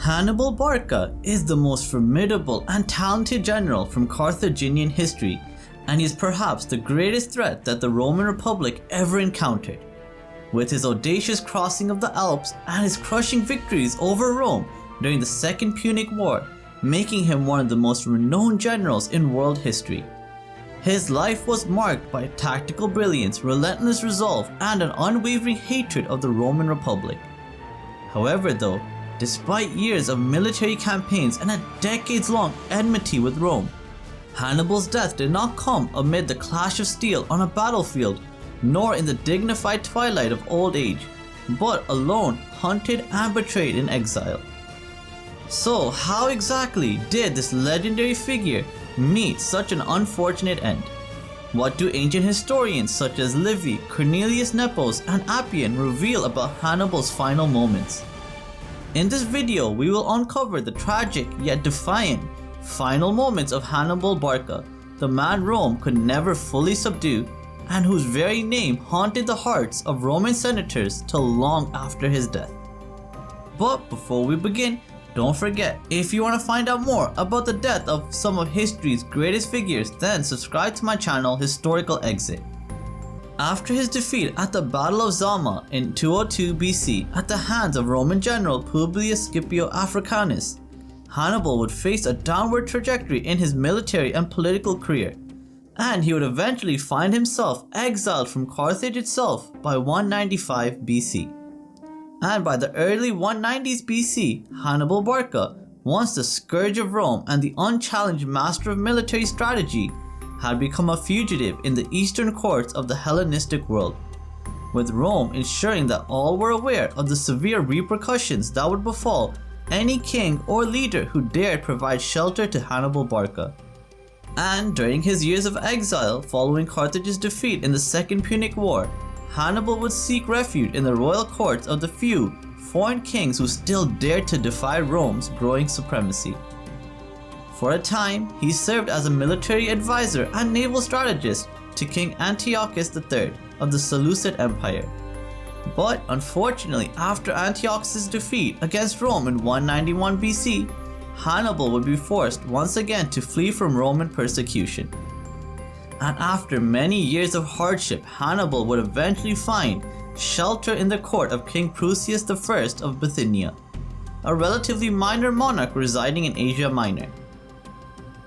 Hannibal Barca is the most formidable and talented general from Carthaginian history, and he is perhaps the greatest threat that the Roman Republic ever encountered. With his audacious crossing of the Alps and his crushing victories over Rome during the Second Punic War, making him one of the most renowned generals in world history. His life was marked by tactical brilliance, relentless resolve, and an unwavering hatred of the Roman Republic. However though, despite years of military campaigns and a decades-long enmity with Rome, Hannibal's death did not come amid the clash of steel on a battlefield, nor in the dignified twilight of old age, but alone, hunted and betrayed in exile. So how exactly did this legendary figure meet such an unfortunate end? What do ancient historians such as Livy, Cornelius Nepos, and Appian reveal about Hannibal's final moments? In this video, we will uncover the tragic yet defiant final moments of Hannibal Barca, the man Rome could never fully subdue, and whose very name haunted the hearts of Roman senators till long after his death. But before we begin, don't forget, if you want to find out more about the death of some of history's greatest figures, then subscribe to my channel Historical Exit. After his defeat at the Battle of Zama in 202 BC at the hands of Roman general Publius Scipio Africanus, Hannibal would face a downward trajectory in his military and political career, and he would eventually find himself exiled from Carthage itself by 195 BC. And by the early 190s BC, Hannibal Barca, once the scourge of Rome and the unchallenged master of military strategy, had become a fugitive in the eastern courts of the Hellenistic world, with Rome ensuring that all were aware of the severe repercussions that would befall any king or leader who dared provide shelter to Hannibal Barca. And during his years of exile following Carthage's defeat in the Second Punic War, Hannibal would seek refuge in the royal courts of the few foreign kings who still dared to defy Rome's growing supremacy. For a time, he served as a military advisor and naval strategist to King Antiochus III of the Seleucid Empire. But unfortunately, after Antiochus' defeat against Rome in 191 BC, Hannibal would be forced once again to flee from Roman persecution. And after many years of hardship, Hannibal would eventually find shelter in the court of King Prusias I of Bithynia, a relatively minor monarch residing in Asia Minor.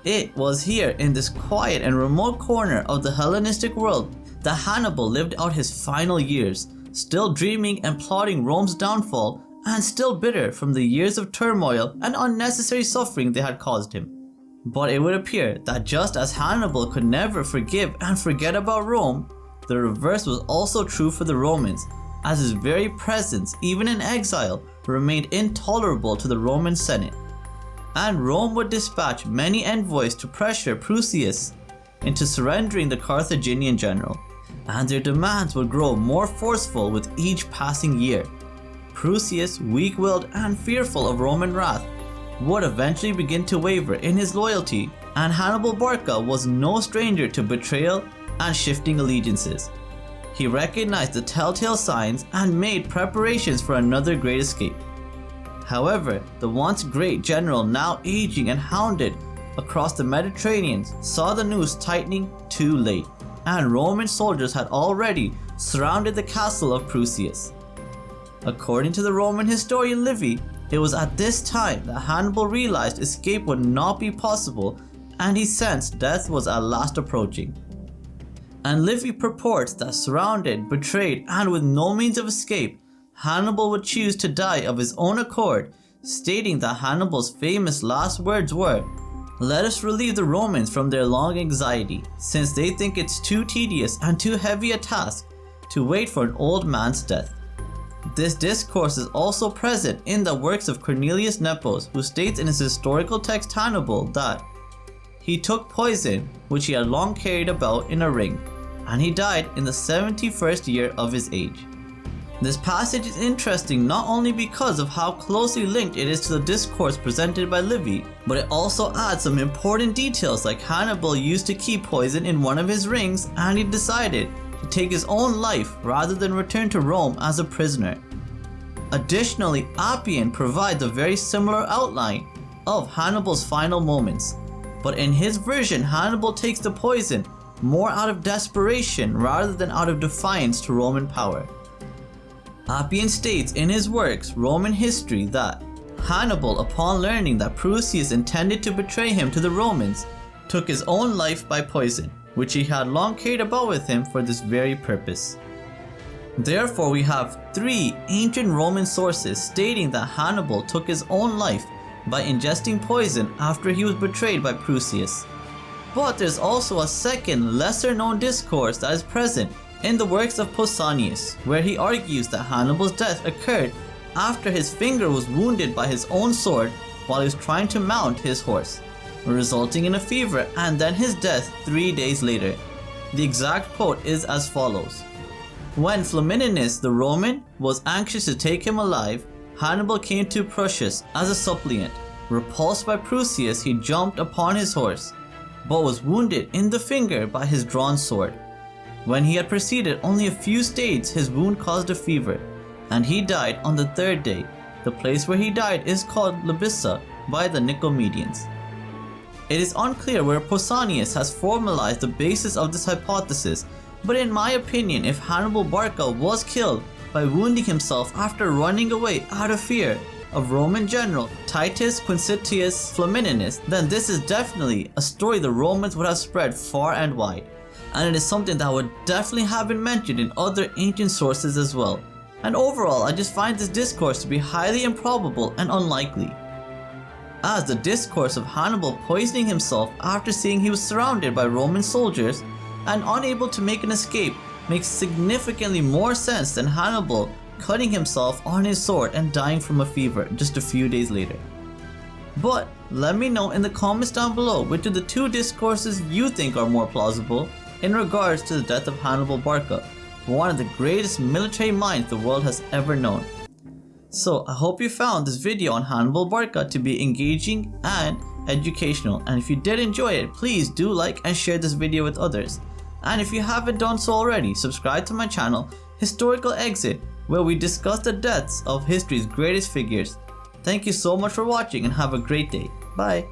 It was here in this quiet and remote corner of the Hellenistic world that Hannibal lived out his final years, still dreaming and plotting Rome's downfall, and still bitter from the years of turmoil and unnecessary suffering they had caused him. But it would appear that just as Hannibal could never forgive and forget about Rome, the reverse was also true for the Romans, as his very presence, even in exile, remained intolerable to the Roman Senate. And Rome would dispatch many envoys to pressure Prusias into surrendering the Carthaginian general, and their demands would grow more forceful with each passing year. Prusias, weak-willed and fearful of Roman wrath, would eventually begin to waver in his loyalty, and Hannibal Barca was no stranger to betrayal and shifting allegiances. He recognized the telltale signs and made preparations for another great escape. However, the once great general, now aging and hounded across the Mediterranean, saw the noose tightening too late, and Roman soldiers had already surrounded the castle of Prusias. According to the Roman historian Livy, it was at this time that Hannibal realized escape would not be possible, and he sensed death was at last approaching. And Livy purports that surrounded, betrayed, and with no means of escape, Hannibal would choose to die of his own accord, stating that Hannibal's famous last words were, "Let us relieve the Romans from their long anxiety, since they think it's too tedious and too heavy a task to wait for an old man's death." This discourse is also present in the works of Cornelius Nepos, who states in his historical text Hannibal that he took poison which he had long carried about in a ring, and he died in the 71st year of his age. This passage is interesting not only because of how closely linked it is to the discourse presented by Livy, but it also adds some important details, like Hannibal used to keep poison in one of his rings, and he decided to take his own life rather than return to Rome as a prisoner. Additionally, Appian provides a very similar outline of Hannibal's final moments, but in his version, Hannibal takes the poison more out of desperation rather than out of defiance to Roman power. Appian states in his works Roman History that Hannibal, upon learning that Prusias intended to betray him to the Romans, took his own life by poison, which he had long carried about with him for this very purpose. Therefore, we have 3 ancient Roman sources stating that Hannibal took his own life by ingesting poison after he was betrayed by Prusias. But there's also a second, lesser known discourse that is present in the works of Pausanias, where he argues that Hannibal's death occurred after his finger was wounded by his own sword while he was trying to mount his horse, resulting in a fever and then his death 3 days later. The exact quote is as follows: "When Flamininus the Roman was anxious to take him alive, Hannibal came to Prusias as a suppliant. Repulsed by Prusias, he jumped upon his horse, but was wounded in the finger by his drawn sword. When he had proceeded only a few stages, his wound caused a fever, and he died on the 3rd day. The place where he died is called Libissa by the Nicomedians." It is unclear where Pausanias has formalized the basis of this hypothesis, but in my opinion, if Hannibal Barca was killed by wounding himself after running away out of fear of Roman general Titus Quinctius Flamininus, then this is definitely a story the Romans would have spread far and wide, and it is something that would definitely have been mentioned in other ancient sources as well. And overall, I just find this discourse to be highly improbable and unlikely, as the discourse of Hannibal poisoning himself after seeing he was surrounded by Roman soldiers and unable to make an escape makes significantly more sense than Hannibal cutting himself on his sword and dying from a fever just a few days later. But let me know in the comments down below which of the 2 discourses you think are more plausible in regards to the death of Hannibal Barca, one of the greatest military minds the world has ever known. So I hope you found this video on Hannibal Barca to be engaging and educational, and if you did enjoy it, please do like and share this video with others. And if you haven't done so already, subscribe to my channel Historical Exit, where we discuss the deaths of history's greatest figures. Thank you so much for watching and have a great day. Bye.